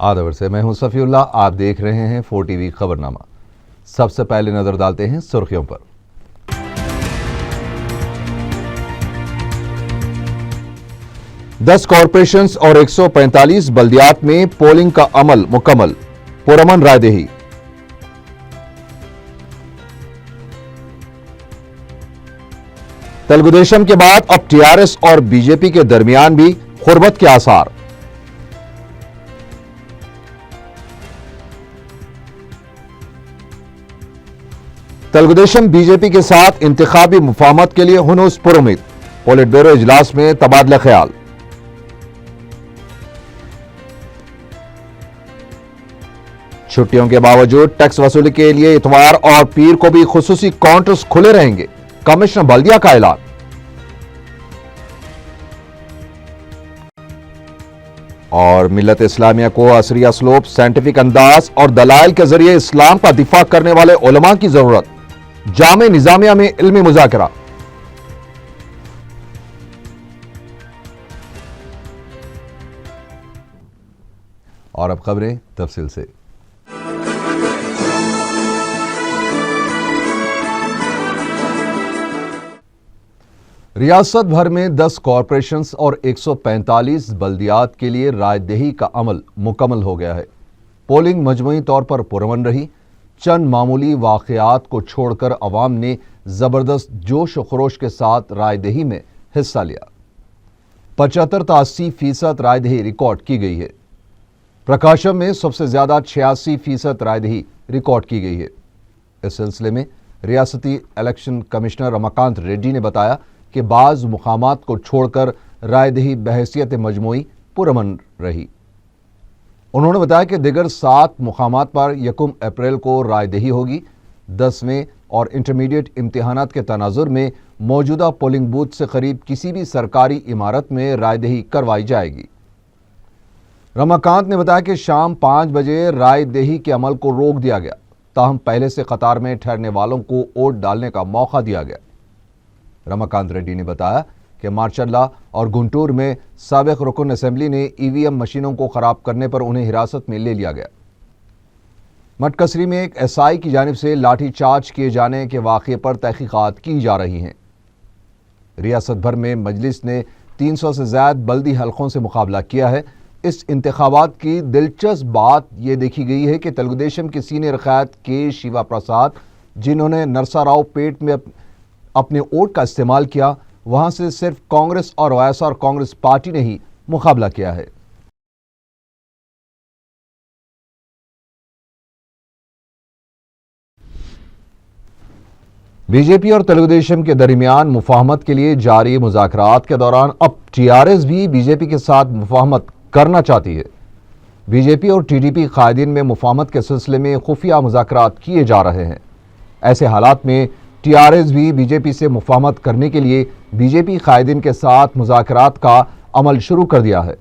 आदवर से मैं हूं सफीउल्लाह। आप देख रहे हैं 4 टीवी खबरनामा। सबसे पहले नजर डालते हैं सुर्खियों पर। दस कॉरपोरेशंस और 145 बल्दियात में पोलिंग का अमल मुकम्मल, पुरअमन रायदेही। तेलुगुदेशम के बाद अब टीआरएस और बीजेपी के दरमियान भी खुरबत के आसार। तेलुगुदेशम बीजेपी के साथ इंतखाबी मुफाहमत के लिए हुनूस पुरुमीद, पोलिट ब्यूरो इजलास में तबादला ख्याल। छुट्टियों के बावजूद टैक्स वसूली के लिए इतवार और पीर को भी खुसूसी काउंटर्स खुले रहेंगे, कमिश्नर बल्दिया का ऐलान। और मिल्लत इस्लामिया को असरिया स्लोप, साइंटिफिक अंदाज और दलाइल के जरिए इस्लाम का दिफा करने वाले उलमा की जरूरत, जामे निजामिया में इल्मी मुज़ाकरा। और अब खबरें तफसील से। रियासत भर में 10 कॉरपोरेशंस और 145 बल्दियात के लिए रायदेही का अमल मुकम्मल हो गया है। पोलिंग मजमूई तौर पर पुरअमन रही। चंद मामूली वाक़यात को छोड़कर अवाम ने जबरदस्त जोश व खरोश के साथ रायदेही में हिस्सा लिया। 75 से 80% रायदेही रिकॉर्ड की गई है। प्रकाशम में सबसे ज्यादा 86% रायदेही रिकॉर्ड की गई है। इस सिलसिले में रियासती इलेक्शन कमिश्नर रमाकांत रेड्डी ने बताया कि बाज़ मुकामात को छोड़कर रायदेही बहैसियत मजमूई पुरअमन रही। उन्होंने बताया कि दिगर 7 मुकामात पर 1 अप्रैल को रायदेही होगी। 10वें और इंटरमीडिएट इम्तिहानात के तनाजुर में मौजूदा पोलिंग बूथ से करीब किसी भी सरकारी इमारत में रायदेही करवाई जाएगी। रमाकांत ने बताया कि शाम 5 बजे रायदेही के अमल को रोक दिया गया, ताहम पहले से कतार में ठहरने वालों को वोट डालने का मौका दिया गया। रमाकांत रेड्डी ने बताया कि मार्शल्ला और गुंटूर में साबिक रुकन असेंबली ने ईवीएम मशीनों को खराब करने पर उन्हें हिरासत में ले लिया गया। मटकसरी में एक एसआई की जानिब से लाठीचार्ज किए जाने के वाक़े पर तहकीकात की जा रही हैं। रियासत भर में मजलिस ने 300 से ज़्यादा बल्दी हलकों से मुकाबला किया है। इस इंतखाबात की दिलचस्प बात यह देखी गई है कि तेलुगुदेशम के सीनियर क़यादत के शिवा प्रसाद, जिन्होंने नरसाराव पेट में अपने वोट का इस्तेमाल किया, वहां से सिर्फ कांग्रेस और वाईएसआर कांग्रेस पार्टी ने ही मुकाबला किया है। बीजेपी और तेलुगुदेशम के दरमियान मुफाहमत के लिए जारी मुज़ाकरात के दौरान अब टीआरएस भी बीजेपी के साथ मुफाहमत करना चाहती है। बीजेपी और टीडीपी कायदीन में मुफाहमत के सिलसिले में खुफिया मुज़ाकरात किए जा रहे हैं। ऐसे हालात में टीआरएस भी बीजेपी से मुफाहमत करने के लिए बीजेपी कायदीन के साथ मुज़ाकरात का अमल शुरू कर दिया है।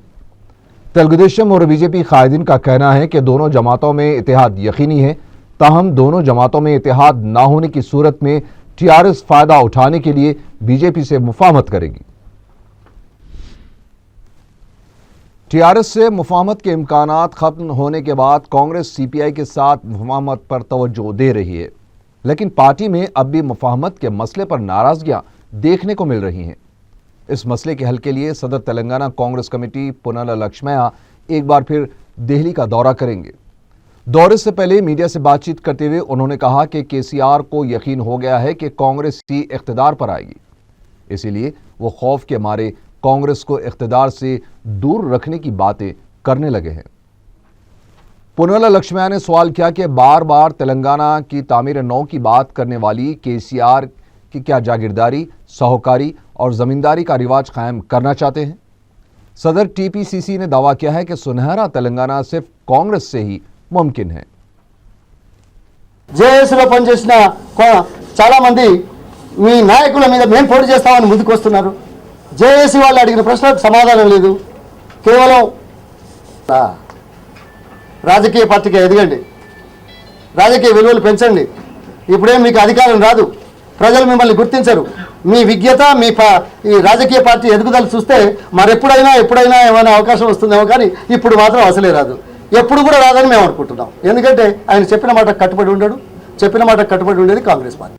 तेलुगुदेशम और बीजेपी कायदीन का कहना है कि दोनों जमातों में इत्तेहाद यकीनी है, ताहम दोनों जमातों में इत्तेहाद ना होने की सूरत में टीआरएस फायदा उठाने के लिए बीजेपी से मुफाहमत करेगी। टीआरएस से मुफाहमत के इम्कानात खत्म होने के बाद कांग्रेस सीपीआई के साथ मुफाहमत पर तवज्जो दे रही है, लेकिन पार्टी में अब भी मुफाहमत के मसले पर नाराजगियां देखने को मिल रही हैं। इस मसले के हल के लिए सदर तेलंगाना कांग्रेस कमेटी पुनाला लक्ष्मया एक बार फिर दिल्ली का दौरा करेंगे। दौरे से पहले मीडिया से बातचीत करते हुए उन्होंने कहा कि केसीआर को यकीन हो गया है कि कांग्रेस ही इख्तिदार पर आएगी, इसीलिए वो खौफ के मारे कांग्रेस को इख्तिदार से दूर रखने की बातें करने लगे हैं। पुनाला लक्ष्मया ने सवाल किया कि बार बार तेलंगाना की तामीर नौ की बात करने वाली केसीआर की क्या जागीरदारी, साहूकारी और जमींदारी का रिवाज कायम करना चाहते हैं। सदर टीपीसीसी ने दावा किया है कि सुनहरा तेलंगाना सिर्फ कांग्रेस से ही मुमकिन है। జేఏసీలో పనిచేసిన చాలా మంది మీ నాయకుల మీద మేము పోటీ చేస్తామని ముందుకు వస్తున్నారు. జేఏసీ వాళ్ళు అడిగిన ప్రశ్నలకు సమాధానం లేదు. కేవలం రాజకీయ పార్టీకి ఎదగండి, రాజకీయ విలువలు పెంచండి. ఇప్పుడేం మీకు అధికారం రాదు, ప్రజలు మిమ్మల్ని గుర్తించరు. మీ విజ్ఞత మీ ఈ రాజకీయ పార్టీ ఎదుగుదల చూస్తే మరెప్పుడైనా ఎప్పుడైనా ఏమైనా అవకాశం వస్తుందేమో, కానీ ఇప్పుడు మాత్రం అసలే రాదు. ఎప్పుడు కూడా రాదని మేము అనుకుంటున్నాం. ఎందుకంటే ఆయన చెప్పిన మాట కట్టుబడి ఉండడు, చెప్పిన మాట కట్టుబడి ఉండేది కాంగ్రెస్ పార్టీ.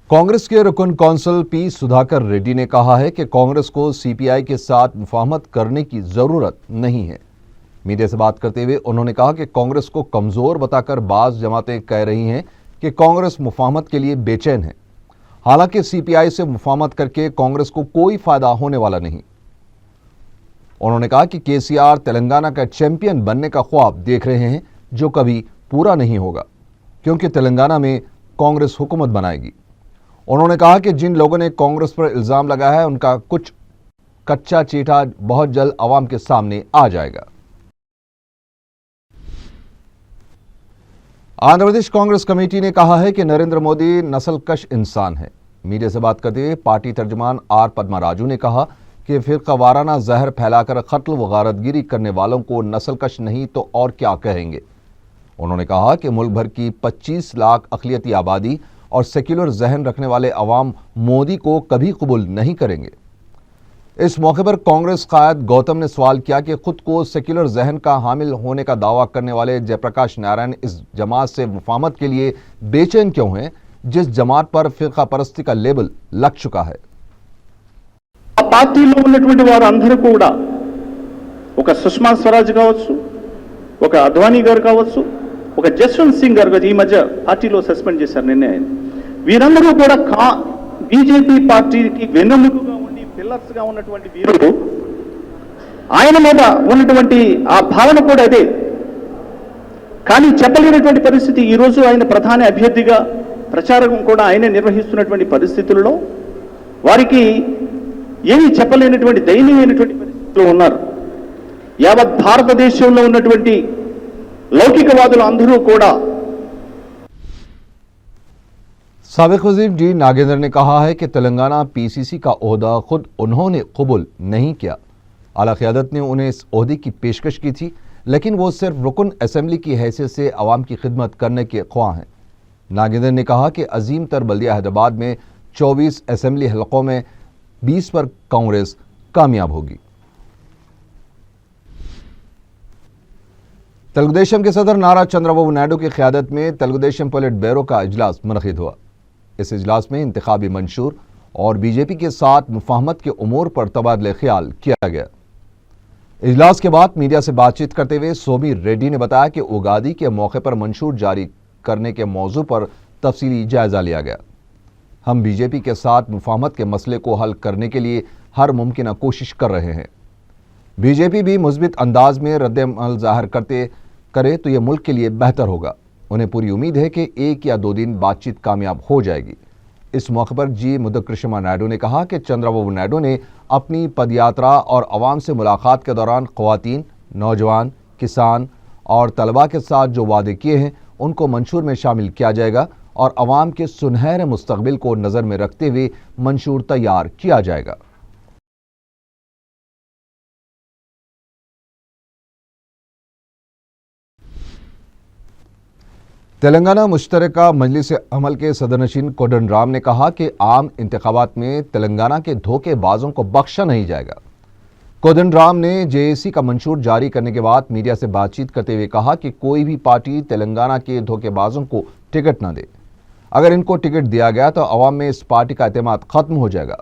कांग्रेस के रुकन कौंसिल पी सुधाकर रेड्डी ने कहा है कि कांग्रेस को सीपीआई के साथ मुफाहमत करने की जरूरत नहीं है। मीडिया से बात करते हुए उन्होंने कहा कि कांग्रेस को कमजोर बताकर बाज जमातें कह रही हैं कि कांग्रेस मुफाहमत के लिए बेचैन है। हालांकि सीपीआई से मुफाहमत करके कांग्रेस को कोई फायदा होने वाला नहीं। उन्होंने कहा कि केसीआर तेलंगाना का चैंपियन बनने का ख्वाब देख रहे हैं जो कभी पूरा नहीं होगा, क्योंकि तेलंगाना में कांग्रेस हुकूमत बनाएगी। उन्होंने कहा कि जिन लोगों ने कांग्रेस पर इल्जाम लगाया है उनका कुछ कच्चा चीटा बहुत जल्द आवाम के सामने आ जाएगा। आंध्र प्रदेश कांग्रेस कमेटी ने कहा है कि नरेंद्र मोदी नस्लकश इंसान है। मीडिया से बात करते हुए पार्टी तर्जुमान आर पद्माराजू ने कहा कि फिरका वाराना जहर फैलाकर कत्ल व गारतगिरी करने वालों को नस्लकश नहीं तो और क्या कहेंगे। उन्होंने कहा कि मुल्क भर की 25 लाख अक़लियती आबादी और सेक्युलर जहन रखने वाले अवाम मोदी को कभी कबूल नहीं करेंगे। इस मौके पर कांग्रेस कायद गौतम ने सवाल किया कि खुद को सेक्युलर जहन का हामिल होने का दावा करने वाले जयप्रकाश नारायण इस जमात से मुफाहमत के लिए बेचैन क्यों हैं, जिस जमात पर फिरका परस्ती का लेबल लग चुका है। పార్టీలో ఉన్నటువంటి వారు అందరూ కూడా ఒక సుష్మా స్వరాజ్ కావచ్చు, ఒక అద్వానీ గారు కావచ్చు, ఒక జస్వంత్ సింగ్ గారు ఈ మధ్య పార్టీలో సస్పెండ్ చేశారు నిన్నే. వీరందరూ కూడా బీజేపీ పార్టీకి వెన్నెముకగా ఉండి పిల్లర్స్ గా ఉన్నటువంటి వీరుడు. ఆయన మీద ఉన్నటువంటి ఆ భావన కూడా అదే. కానీ చెప్పలేనటువంటి పరిస్థితి. ఈరోజు ఆయన ప్రధాన అభ్యర్థిగా ప్రచారం కూడా ఆయనే నిర్వహిస్తున్నటువంటి పరిస్థితుల్లో వారికి ఏమీ చెప్పలేనటువంటి దయనీయమైనటువంటి పరిస్థితుల్లో ఉన్నారు. యావత్ భారతదేశంలో ఉన్నటువంటి लौकिकवादुल अंदरू कोड़ा। साबिक वज़ीर जी नागेंद्र ने कहा है कि तेलंगाना पीसीसी का ओहदा खुद उन्होंने कबूल नहीं किया। आला क़यादत ने उन्हें इस ओहदे की पेशकश की थी, लेकिन वो सिर्फ रुकन असेंबली की हैसियत से अवाम की खिदमत करने के ख्वाह हैं। नागेंद्र ने कहा कि अजीम तर बल्दिया हैदराबाद में 24 असेंबली हलकों में 20 पर कांग्रेस कामयाब होगी। तेलुगुदेशम के सदर नारा चंद्रबाबू नायडू की क़यादत में तेलुगुदेशम पोलिट ब्यूरो का इजलास मुनक़िद हुआ। इस इजलास में इंतखाबी मंशूर और बीजेपी के साथ मुफाहमत के उमूर पर तबादले ख्याल किया गया। इजलास के बाद मीडिया से बातचीत करते हुए सोमी रेड्डी ने बताया कि उगादी के मौके पर मंशूर जारी करने के मौजू पर तफसीली जायजा लिया गया। हम बीजेपी के साथ मुफाहमत के मसले को हल करने के लिए हर मुमकिन कोशिश कर रहे हैं। बीजेपी भी मुस्बित अंदाज में रद्द-ए-अमल ज़ाहिर करे तो यह मुल्क के लिए बेहतर होगा। उन्हें पूरी उम्मीद है कि 1 या 2 दिन बातचीत कामयाब हो जाएगी। इस मौके पर जी मुद्दकृष्मा नायडू ने कहा कि चंद्रबाबू नायडू ने अपनी पदयात्रा और अवाम से मुलाकात के दौरान ख़वातीन, नौजवान, किसान और तलबा के साथ जो वादे किए हैं उनको मंशूर में शामिल किया जाएगा और अवाम के सुनहरे मुस्तकबिल को नज़र में रखते हुए मंशूर तैयार किया जाएगा। तेलंगाना मुश्तरका मजलिस अमल के सदरनशीन कोदंडराम ने कहा कि आम इंतखाबात में तेलंगाना के धोखेबाजों को बख्शा नहीं जाएगा। कोदंडराम ने जेएसी का मंशूर जारी करने के बाद मीडिया से बातचीत करते हुए कहा कि कोई भी पार्टी तेलंगाना के धोखेबाजों को टिकट न दे। अगर इनको टिकट दिया गया तो अवाम में इस पार्टी का एतमाद खत्म हो जाएगा।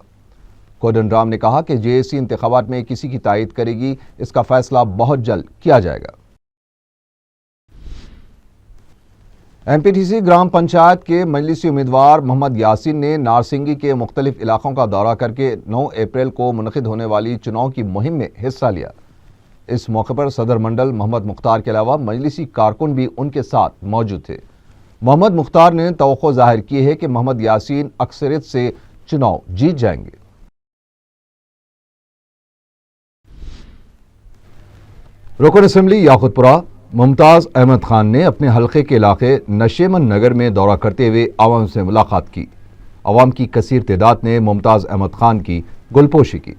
कोदंडराम ने कहा कि जेएसी इंतखाबात में किसी की तायद करेगी, इसका फैसला बहुत जल्द किया जाएगा। एमपीटीसी ग्राम पंचायत के मजलिसी उम्मीदवार मोहम्मद यासीन ने नारसिंगी के मुख्तलिफ इलाकों का दौरा करके 9 अप्रैल को मुनक़िद होने वाली चुनाव की मुहिम में हिस्सा लिया। इस मौके पर सदर मंडल मोहम्मद मुख्तार के अलावा मजलिसी कारकुन भी उनके साथ मौजूद थे। मोहम्मद मुख्तार ने तवक्को जाहिर की है कि मोहम्मद यासीन अक्सरियत से चुनाव जीत जाएंगे। रुकन असेंबली याकुतपुरा मुमताज़ अहमद खान ने अपने हल्के के इलाके नशेमन नगर में दौरा करते हुए आवाम से मुलाकात की। आवाम की कसीर तादाद ने मुमताज़ अहमद खान की गुलपोशी की।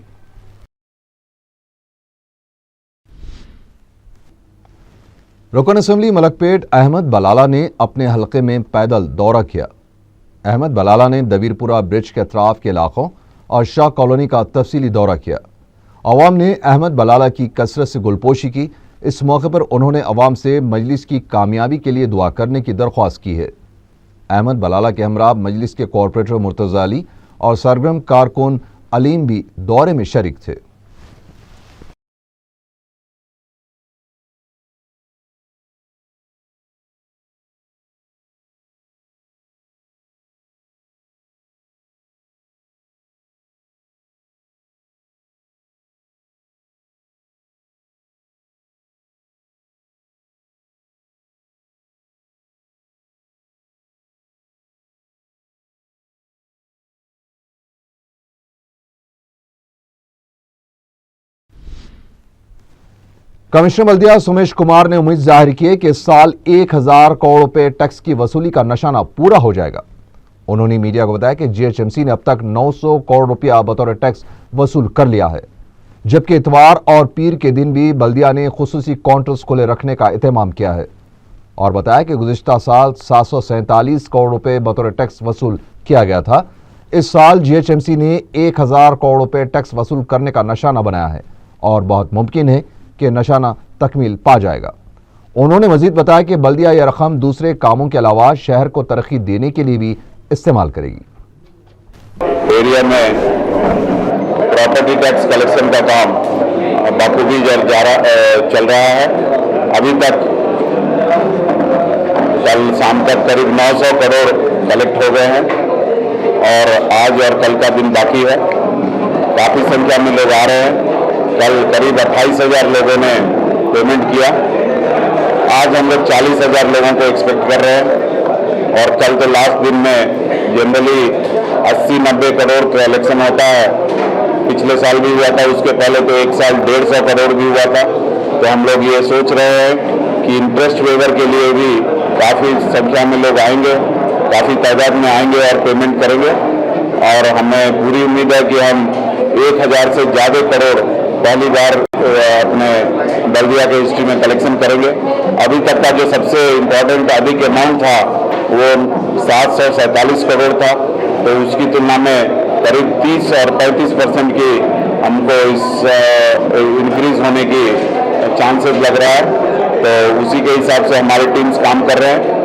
रुकन असेंबली मलकपेट अहमद बलाला ने अपने हल्के में पैदल दौरा किया। अहमद बलाला ने दबीरपुरा ब्रिज के अतराफ के इलाकों और शाह कॉलोनी का तफसीली दौरा किया। عوام نے احمد بلالہ کی کثرت سے گلپوشی کی۔ اس موقع پر انہوں نے عوام سے مجلس کی کامیابی کے لیے دعا کرنے کی درخواست کی ہے۔ احمد بلالہ کے ہمراہ مجلس کے کارپوریٹر مرتضی علی اور سرگرم کارکن علیم بھی دورے میں شریک تھے۔ کمشنر بلدیہ سومیش کمار نے امید ظاہر کی ہے کہ اس سال 1000 کروڑ روپے ٹیکس کی وصولی کا نشانہ پورا ہو جائے گا۔ انہوں نے میڈیا کو بتایا کہ جی ایچ ایم سی نے اب تک 900 کروڑ روپیہ بطور ٹیکس وصول کر لیا ہے، جبکہ اتوار اور پیر کے دن بھی بلدیہ نے خصوصی کاؤنٹرز کھلے رکھنے کا اہتمام کیا ہے، اور بتایا کہ گزشتہ سال 747 کروڑ روپے بطور ٹیکس وصول کیا گیا تھا۔ اس سال جی ایچ ایم سی نے 1000 کروڑ روپے ٹیکس وصول کرنے کا نشانہ بنایا ہے اور بہت ممکن ہے کہ نشانہ تکمیل پا جائے گا۔ انہوں نے مزید بتایا کہ بلدیہ یہ رقم دوسرے کاموں کے علاوہ شہر کو ترقی دینے کے لیے بھی استعمال کرے گی۔ ایریا میں پراپرٹی ٹیکس کلیکشن کا کام بخوبی چل رہا ہے۔ ابھی تک کل شام تک قریب 900 کروڑ کلیکٹ ہو گئے ہیں اور آج اور کل کا دن باقی ہے۔ کافی سنکھیا میں لوگ آ رہے ہیں۔ کل قریب 28,000 لوگوں نے پیمنٹ کیا۔ آج ہم لوگ 40,000 لوگوں کو ایکسپیکٹ کر رہے ہیں اور کل تو لاسٹ دن میں جنرلی 80-90 کروڑ کا الیکشن ہوتا ہے۔ پچھلے سال بھی ہوا تھا، اس کے پہلے تو ایک سال 150 کروڑ بھی ہوا تھا۔ تو ہم لوگ یہ سوچ رہے ہیں کہ انٹرسٹ ویور کے لیے بھی کافی سنکھیا میں لوگ آئیں گے، کافی تعداد میں آئیں گے اور پیمنٹ کریں گے، اور ہمیں پوری امید ہے کہ ہم 1000 سے زیادہ کروڑ پہلی بار اپنے بلدیہ کے ہسٹری میں کلیکشن کریں گے۔ ابھی تک کا جو سب سے امپورٹنٹ ابھی کے اماؤنٹ تھا وہ 747 کروڑ تھا، تو اس کی تلنا میں قریب 30 اور 35% کی ہم کو اس انکریز ہونے کی چانسز لگ رہا ہے، تو اسی کے حساب سے ہماری ٹیمز کام کر رہے ہیں۔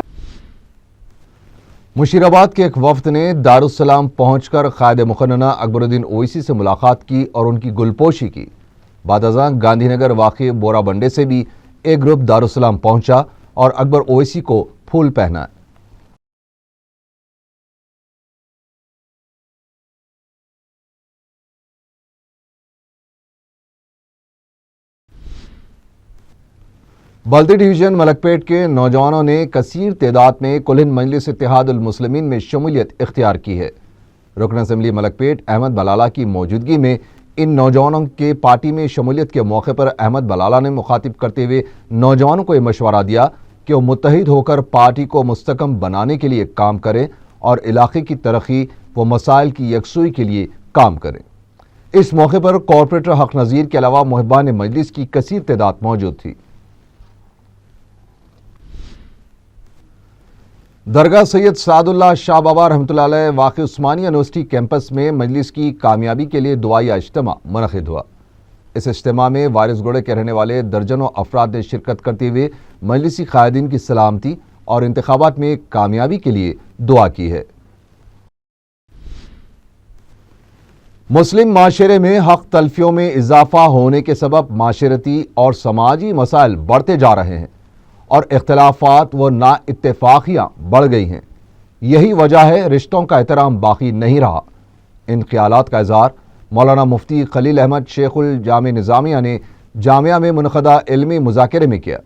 مشیر آباد کے ایک وفد نے دارالسلام پہنچ کر قائد مقننہ اکبر الدین اویسی سے ملاقات کی اور ان کی گلپوشی کی۔ بعد ازاں گاندھی نگر واقع بورا بنڈے سے بھی ایک گروپ دارالسلام پہنچا اور اکبر اویسی کو پھول پہنا۔ بلدی ڈویژن ملک پیٹ کے نوجوانوں نے کثیر تعداد میں کل ہند مجلس اتحاد المسلمین میں شمولیت اختیار کی ہے۔ رکن اسمبلی ملک پیٹ احمد بلالہ کی موجودگی میں ان نوجوانوں کے پارٹی میں شمولیت کے موقع پر احمد بلالہ نے مخاطب کرتے ہوئے نوجوانوں کو یہ مشورہ دیا کہ وہ متحد ہو کر پارٹی کو مستحکم بنانے کے لیے کام کریں اور علاقے کی ترقی و مسائل کی یکسوئی کے لیے کام کریں۔ اس موقع پر کارپوریٹر حق نظیر کے علاوہ محبان مجلس کی کثیر تعداد موجود تھی۔ درگاہ سید سعد اللہ شاہ بابا رحمۃ اللہ علیہ واقع عثمانیہ یونیورسٹی کیمپس میں مجلس کی کامیابی کے لیے دعائیہ اجتماع منعقد ہوا۔ اس اجتماع میں وارث گوڑے کے رہنے والے درجنوں افراد نے شرکت کرتے ہوئے مجلسی قائدین کی سلامتی اور انتخابات میں کامیابی کے لیے دعا کی ہے۔ مسلم معاشرے میں حق تلفیوں میں اضافہ ہونے کے سبب معاشرتی اور سماجی مسائل بڑھتے جا رہے ہیں اور اختلافات و نا اتفاقیاں بڑھ گئی ہیں۔ یہی وجہ ہے رشتوں کا احترام باقی نہیں رہا۔ ان خیالات کا اظہار مولانا مفتی خلیل احمد شیخ الجامع نظامیہ نے جامعہ میں منعقدہ علمی مذاکرے میں کیا۔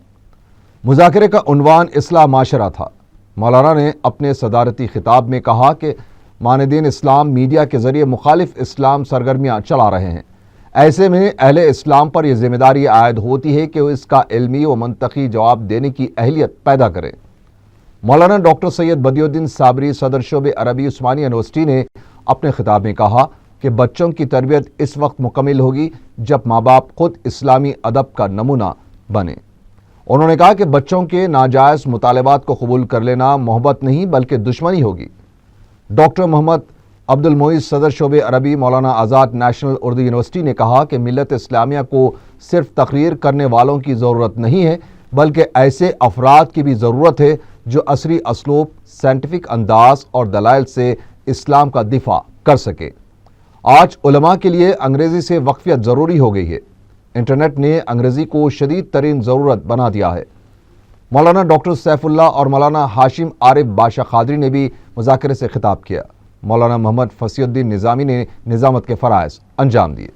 مذاکرے کا عنوان اصلاح معاشرہ تھا۔ مولانا نے اپنے صدارتی خطاب میں کہا کہ ماندین اسلام میڈیا کے ذریعے مخالف اسلام سرگرمیاں چلا رہے ہیں۔ ایسے میں اہل اسلام پر یہ ذمہ داری عائد ہوتی ہے کہ وہ اس کا علمی و منطقی جواب دینے کی اہلیت پیدا کریں۔ مولانا ڈاکٹر سید بدیع الدین صابری صدر شعبہ عربی عثمانیہ یونیورسٹی نے اپنے خطاب میں کہا کہ بچوں کی تربیت اس وقت مکمل ہوگی جب ماں باپ خود اسلامی ادب کا نمونہ بنے۔ انہوں نے کہا کہ بچوں کے ناجائز مطالبات کو قبول کر لینا محبت نہیں بلکہ دشمنی ہوگی۔ ڈاکٹر محمد عبد المعید صدر شعبہ عربی مولانا آزاد نیشنل اردو یونیورسٹی نے کہا کہ ملت اسلامیہ کو صرف تقریر کرنے والوں کی ضرورت نہیں ہے بلکہ ایسے افراد کی بھی ضرورت ہے جو عصری اسلوب، سائنٹیفک انداز اور دلائل سے اسلام کا دفاع کر سکے۔ آج علماء کے لیے انگریزی سے واقفیت ضروری ہو گئی ہے۔ انٹرنیٹ نے انگریزی کو شدید ترین ضرورت بنا دیا ہے۔ مولانا ڈاکٹر سیف اللہ اور مولانا ہاشم عارف بادشاہ قادری نے بھی مذاکرے سے خطاب کیا۔ مولانا محمد فصیح الدین نظامی نے نظامت کے فرائض انجام دیے۔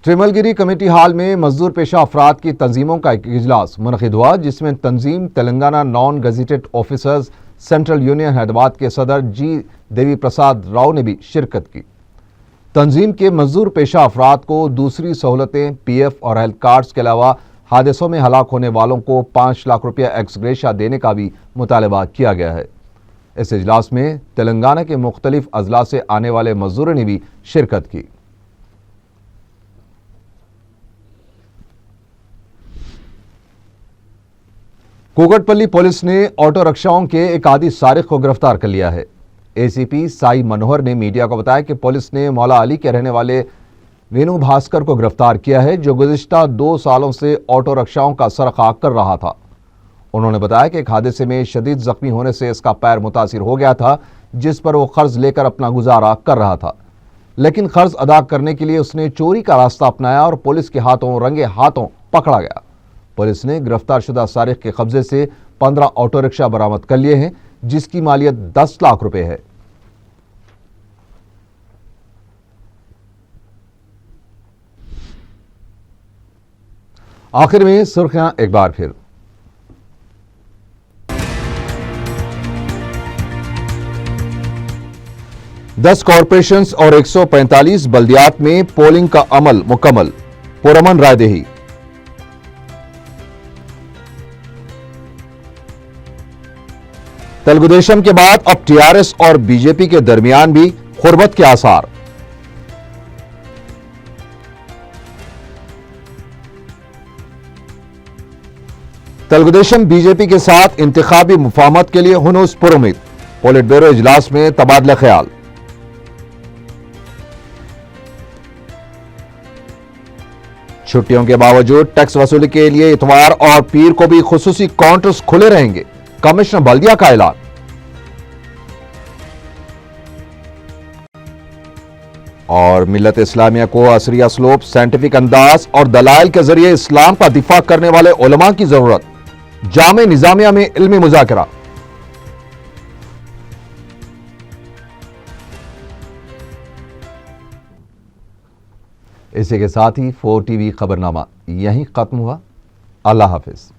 ترمل گیری کمیٹی ہال میں مزدور پیشہ افراد کی تنظیموں کا ایک اجلاس منعقد ہوا، جس میں تنظیم Telangana non gazetted officers central union Hyderabad کے صدر جی دیوی پرساد راؤ نے بھی شرکت کی۔ تنظیم کے مزدور پیشہ افراد کو دوسری سہولتیں، پی ایف اور ہیلتھ کارڈز کے علاوہ حادثوں میں ہلاک ہونے والوں کو 5 لاکھ روپیہ ایکس گریشیا دینے کا بھی مطالبہ کیا گیا ہے۔ اس اجلاس میں تلنگانہ کے مختلف اضلاع سے آنے والے مزدوروں نے بھی شرکت کی۔ کوکٹ پلی پولیس نے آٹو رکشاؤں کے ایک عادی سارق کو گرفتار کر لیا ہے۔ اے سی پی سائی منوہر نے میڈیا کو بتایا کہ پولیس نے مولا علی کے رہنے والے وینو بھاسکر کو گرفتار کیا ہے، جو گزشتہ 2 سالوں سے آٹو رکشاؤں کا سرقہ کر رہا تھا۔ انہوں نے بتایا کہ ایک حادثے میں شدید زخمی ہونے سے اس کا پیر متاثر ہو گیا تھا، جس پر وہ قرض لے کر اپنا گزارا کر رہا تھا، لیکن قرض ادا کرنے کے لیے اس نے چوری کا راستہ اپنایا اور پولیس کے ہاتھوں رنگے ہاتھوں پکڑا گیا۔ پولیس نے گرفتار شدہ سارق کے قبضے سے 15 آٹو رکشا برآمد کر لیے ہیں، جس کی مالیت 10 لاکھ روپے ہے۔ آخر میں سرخیاں ایک بار پھر۔ 10 کارپوریشنز اور 145 بلدیات میں پولنگ کا عمل مکمل، پرامن رائے دہی۔ تلگو دیشم کے بعد اب ٹی آر ایس اور بی جے پی کے درمیان بھی قربت کے آثار۔ تلگو دیشم بی جے پی کے ساتھ انتخابی مفاہمت کے لیے ہنوز پر امید، پولٹ بیورو اجلاس میں تبادلہ خیال۔ چھٹیوں کے باوجود ٹیکس وصولی کے لیے اتوار اور پیر کو بھی خصوصی کاؤنٹرز کھلے رہیں گے، کمشنر بلدیہ کا اعلان۔ اور ملت اسلامیہ کو عصری اسلوب، سائنٹیفک انداز اور دلائل کے ذریعے اسلام کا دفاع کرنے والے علماء کی ضرورت، جامع نظامیہ میں علمی مذاکرہ۔ اسی کے ساتھ ہی 4 ٹی وی خبرنامہ یہیں ختم ہوا۔ اللہ حافظ۔